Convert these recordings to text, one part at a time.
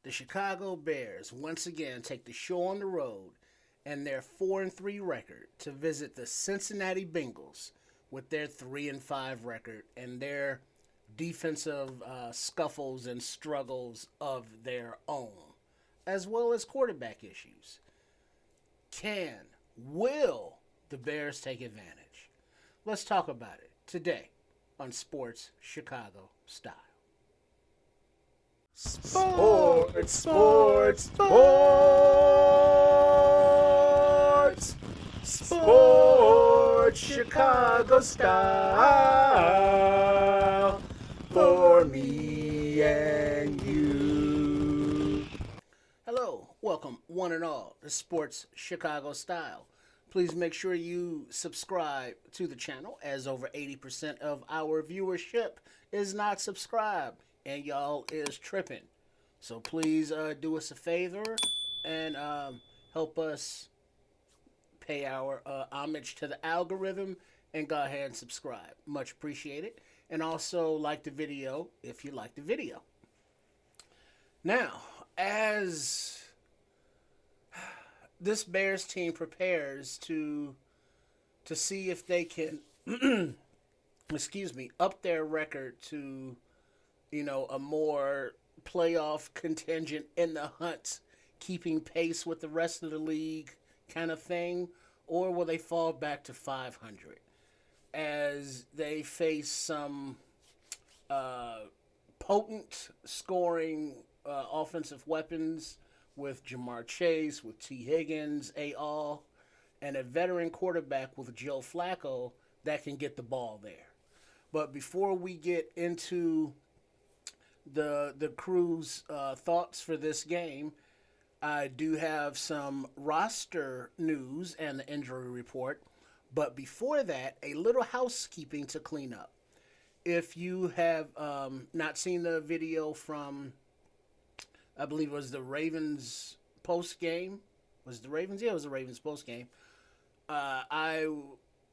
The Chicago Bears once again take the show on the road and their 4-3 record to visit the Cincinnati Bengals with their 3-5 record and their defensive scuffles and struggles of their own, as well as quarterback issues. Will the Bears take advantage? Let's talk about it today on Sports Chicago Style. Sports Chicago Style for me and you. Hello, welcome one and all to Sports Chicago Style. Please make sure you subscribe to the channel, as over 80% of our viewership is not subscribed, and y'all is tripping. So please do us a favor and help us pay our homage to the algorithm and go ahead and subscribe. Much appreciated. And also like the video if you like the video. Now, as this Bears team prepares to see if they can up their record to, a more playoff contingent in the hunt, keeping pace with the rest of the league kind of thing, or will they fall back to 500 as they face some potent scoring offensive weapons with Jamar Chase, with T. Higgins, all, and a veteran quarterback with Joe Flacco that can get the ball there. But before we get into the crew's thoughts for this game, I do have some roster news and the injury report. But before that, a little housekeeping to clean up. If you have not seen the video from, I believe it was the Ravens post game. Was it the Ravens? Yeah, it was the Ravens post game. I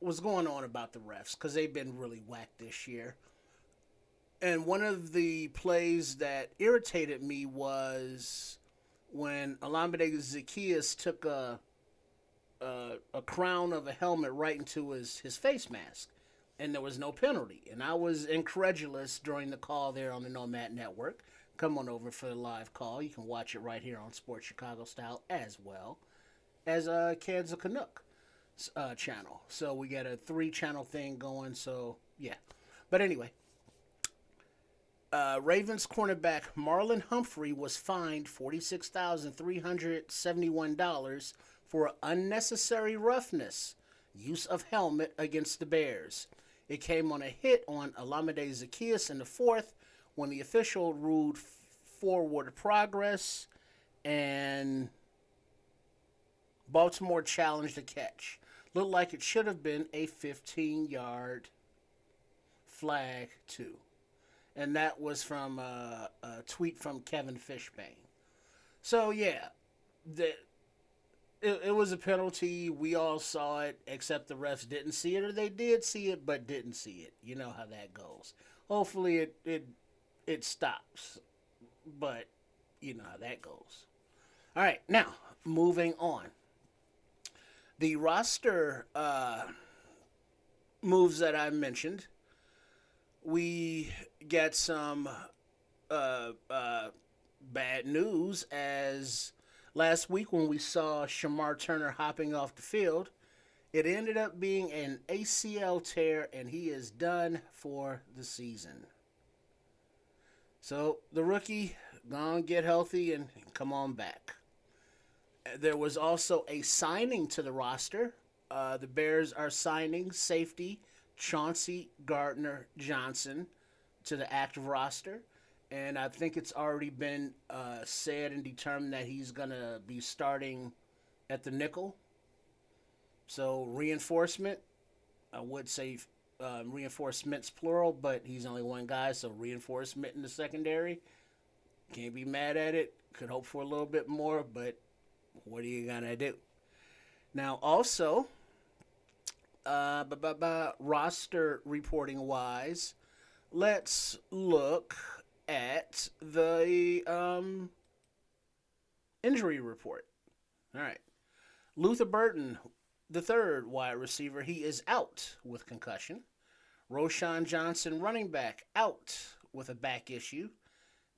was going on about the refs because they've been really whack this year. And one of the plays that irritated me was when Olamide Zaccheaus took a crown of a helmet right into his face mask, and there was no penalty. And I was incredulous during the call there on the Nomad Network. Come on over for the live call. You can watch it right here on Sports Chicago Style, as well as Kansas Canuck channel. So we got a 3-channel thing going, so yeah. But anyway, Ravens cornerback Marlon Humphrey was fined $46,371 for unnecessary roughness, use of helmet against the Bears. It came on a hit on Olamide Zaccheaus in the fourth when the official ruled forward progress, and Baltimore challenged the catch. Looked like it should have been a 15-yard flag, too. And that was from a tweet from Kevin Fishbane. So, yeah, it was a penalty. We all saw it, except the refs didn't see it, or they did see it but didn't see it. You know how that goes. Hopefully it stops, but you know how that goes. All right, now, moving on. The roster moves that I mentioned, we get some bad news, as last week when we saw Shamar Turner hopping off the field, it ended up being an ACL tear, and he is done for the season. So the rookie, gonna get healthy and come on back. There was also a signing to the roster. The Bears are signing safety Chauncey Gardner-Johnson to the active roster. And I think it's already been said and determined that he's going to be starting at the nickel. So reinforcement, I would say reinforcements plural, but he's only one guy, so reinforcement in the secondary. Can't be mad at it. Could hope for a little bit more, but what are you going to do? Now, also, roster reporting wise, let's look at the Injury report. All right. Luther Burton, the third wide receiver, he is out with concussion. Roshan Johnson, running back, out with a back issue.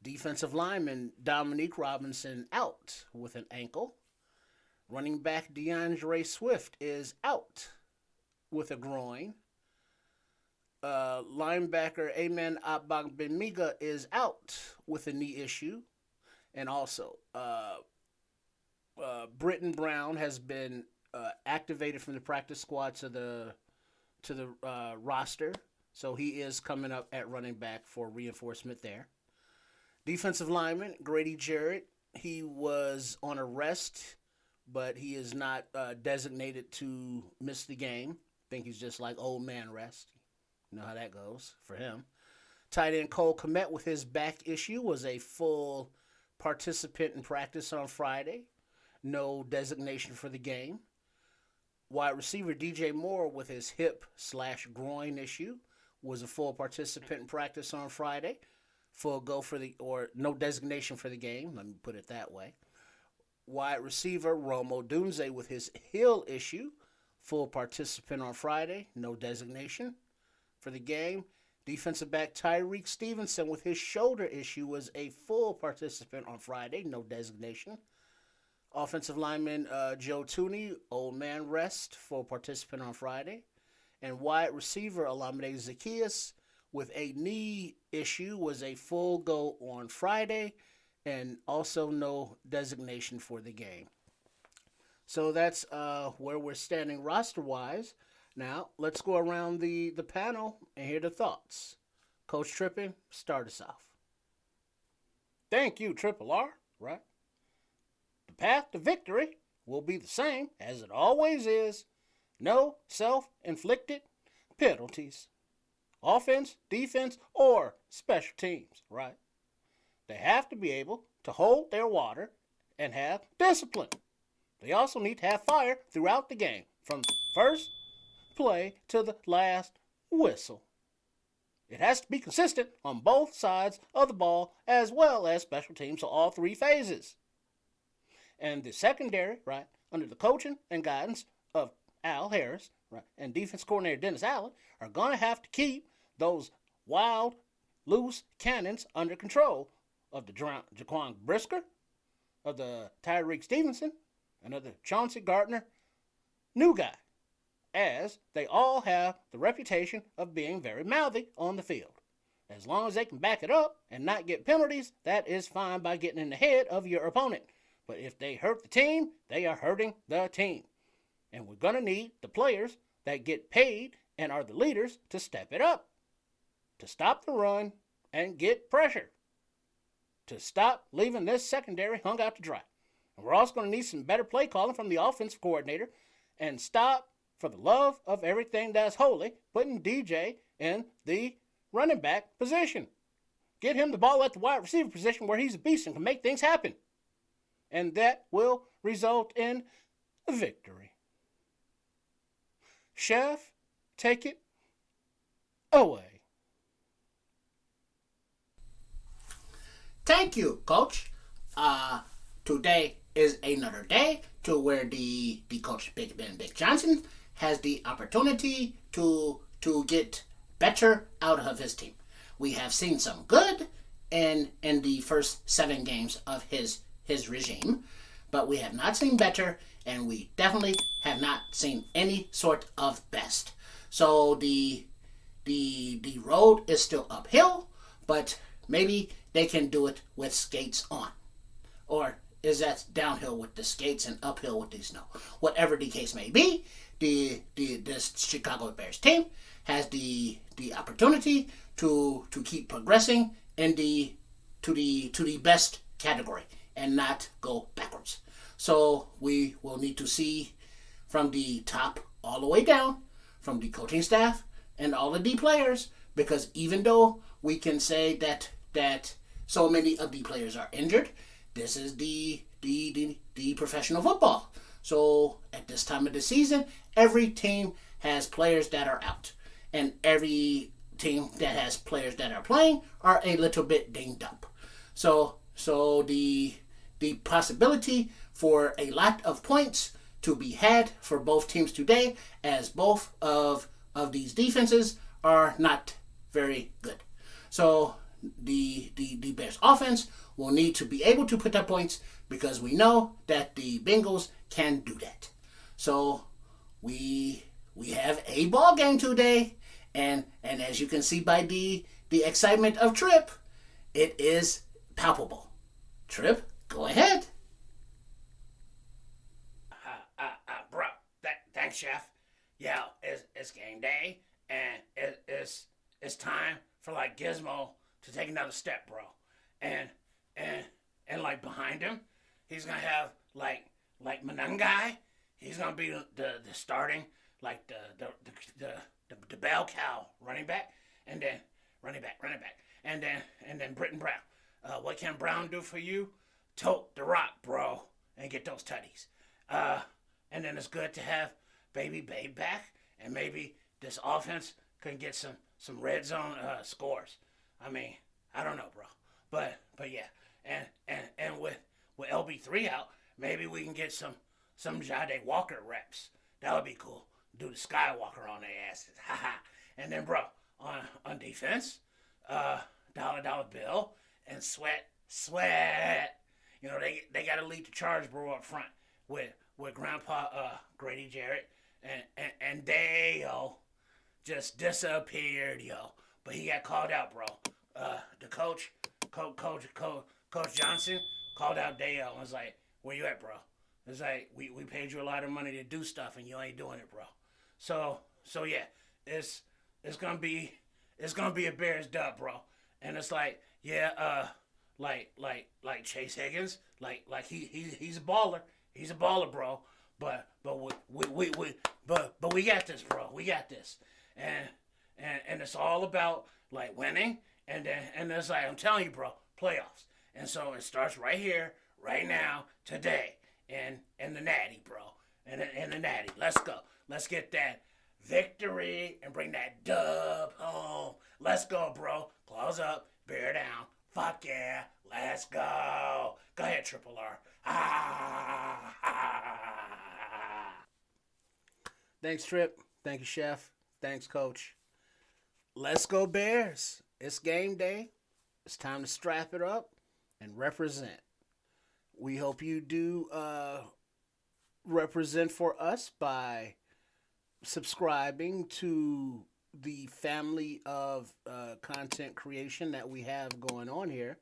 Defensive lineman Dominique Robinson out with an ankle. Running back DeAndre Swift is out with a groin. Linebacker Amen Agbagbemiga is out with a knee issue. And also, Britton Brown has been activated from the practice squad to the roster. So he is coming up at running back for reinforcement there. Defensive lineman Grady Jarrett, he was on a rest, but he is not designated to miss the game. I think he's just like old man rest. You know how that goes for him. Tight end Cole Kmet with his back issue was a full participant in practice on Friday. No designation for the game. Wide receiver DJ Moore with his hip/groin issue was a full participant in practice on Friday. Full go for no designation for the game. Let me put it that way. Wide receiver Romo Dunze with his heel issue. Full participant on Friday. No designation for the game. Defensive back Tyreek Stevenson with his shoulder issue was a full participant on Friday. No designation. Offensive lineman Joe Tooney, old man rest, full participant on Friday. And wide receiver Olamide Zaccheaus with a knee issue was a full go on Friday, and also no designation for the game. So that's where we're standing roster-wise. Now, let's go around the panel and hear the thoughts. Coach Trippin, start us off. Thank you, Triple R. Right? The path to victory will be the same as it always is. No self-inflicted penalties. Offense, defense, or special teams, right? They have to be able to hold their water and have discipline. They also need to have fire throughout the game, from first play to the last whistle. It has to be consistent on both sides of the ball as well as special teams, so all three phases. And the secondary, right, under the coaching and guidance of Al Harris, right, and defense coordinator Dennis Allen, are going to have to keep those wild, loose cannons under control of the Jaquan Brisker, of the Tyreek Stevenson, and of the Chauncey Gardner new guy, as they all have the reputation of being very mouthy on the field. As long as they can back it up and not get penalties, that is fine by getting in the head of your opponent. But if they hurt the team, they are hurting the team. And we're going to need the players that get paid and are the leaders to step it up, to stop the run and get pressure, to stop leaving this secondary hung out to dry. And we're also going to need some better play calling from the offensive coordinator, and stop, for the love of everything that's holy, putting DJ in the running back position. Get him the ball at the wide receiver position where he's a beast and can make things happen. And that will result in a victory. Chef, take it away. Thank you, Coach. Today is another day to where the Coach Big Ben Big Johnson has the opportunity to get better out of his team. We have seen some good in the first 7 games of his regime, but we have not seen better, and we definitely have not seen any sort of best. So the road is still uphill, but maybe they can do it with skates on. Or is that downhill with the skates and uphill with the snow? Whatever the case may be, this Chicago Bears team has the opportunity to keep progressing to the best category and not go backwards. So we will need to see from the top all the way down, from the coaching staff and all of the players, because even though we can say that so many of the players are injured, this is the professional football. So at this time of the season, every team has players that are out, and every team that has players that are playing are a little bit dinged up. So the the possibility for a lot of points to be had for both teams today, as both of these defenses are not very good. So the Bears offense will need to be able to put up points because we know that the Bengals can do that. So we have a ball game today, and as you can see by the excitement of Trip, it is palpable. Trip, go ahead. Bro, thanks, Chef. Yeah, it's game day, and it's time for like Gizmo to take another step, bro. And like behind him, he's gonna have like Manungai. He's gonna be the starting like the bell cow running back, and then running back, and then Britton Brown. What can Brown do for you? Tote the rock, bro, and get those tutties. And then it's good to have Baby Babe back, and maybe this offense can get some red zone scores. I mean, I don't know, bro, but yeah, and with LB3 out, maybe we can get some Jade Walker reps. That would be cool. Do the Skywalker on their asses, haha. And then, bro, on defense, Dollar Bill and Sweat. You know, they got to lead the charge, bro, up front with Grandpa Grady Jarrett and they, yo, just disappeared, yo. But he got called out, bro. The coach Johnson called out Dale and was like, "Where you at, bro?" It's like we paid you a lot of money to do stuff and you ain't doing it, bro. So yeah, it's gonna be a Bears dub, bro. And it's like, yeah, like Chase Higgins, like he's a baller. He's a baller, bro. But we got this, bro. We got this. And it's all about like winning, and it's like, I'm telling you, bro, playoffs. And so it starts right here, right now, today, in the Natty, bro. In the Natty. Let's go. Let's get that victory and bring that dub home. Let's go, bro. Claws up, bear down. Fuck yeah. Let's go. Go ahead, Triple R. Thanks, Trip. Thank you, Chef. Thanks, Coach. Let's go, Bears. It's game day. It's time to strap it up and represent. We hope you do represent for us by subscribing to the family of content creation that we have going on here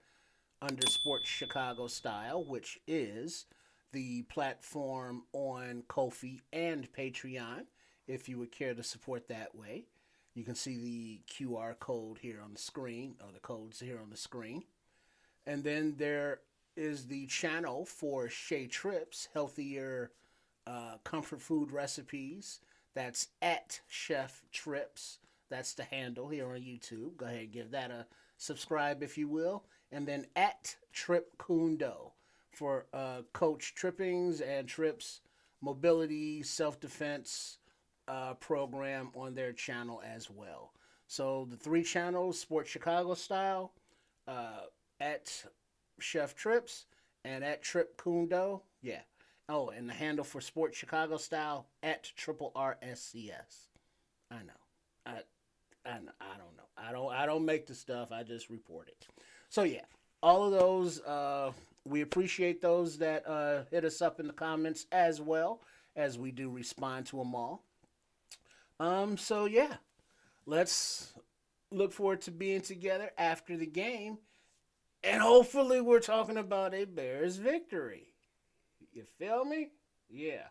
under Sports Chicago Style, which is the platform on Ko-fi and Patreon, if you would care to support that way. You can see the QR code here on the screen, or the codes here on the screen. And then there is the channel for Shea Trips, healthier comfort food recipes. That's at Chef Trips. That's the handle here on YouTube. Go ahead and give that a subscribe if you will. And then at Trip Kundo for Coach Trippings and Trips mobility self-defense program on their channel as well. So the three channels, Sports Chicago Style, at Chef Trips, and at Trip Kundo. Yeah. Oh, and the handle for Sports Chicago Style at Triple RSCS. I know. I don't know. I don't make the stuff. I just report it. So yeah, all of those. We appreciate those that hit us up in the comments as well, as we do respond to them all. So yeah, let's look forward to being together after the game, and hopefully we're talking about a Bears victory. You feel me? Yeah.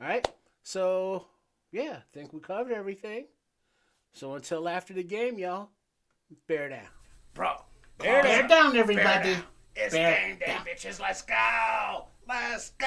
All right. So yeah, I think we covered everything. So until after the game, y'all, bear down. Bro, bear down, everybody. Bear down. It's game day, bitches. Let's go. Let's go.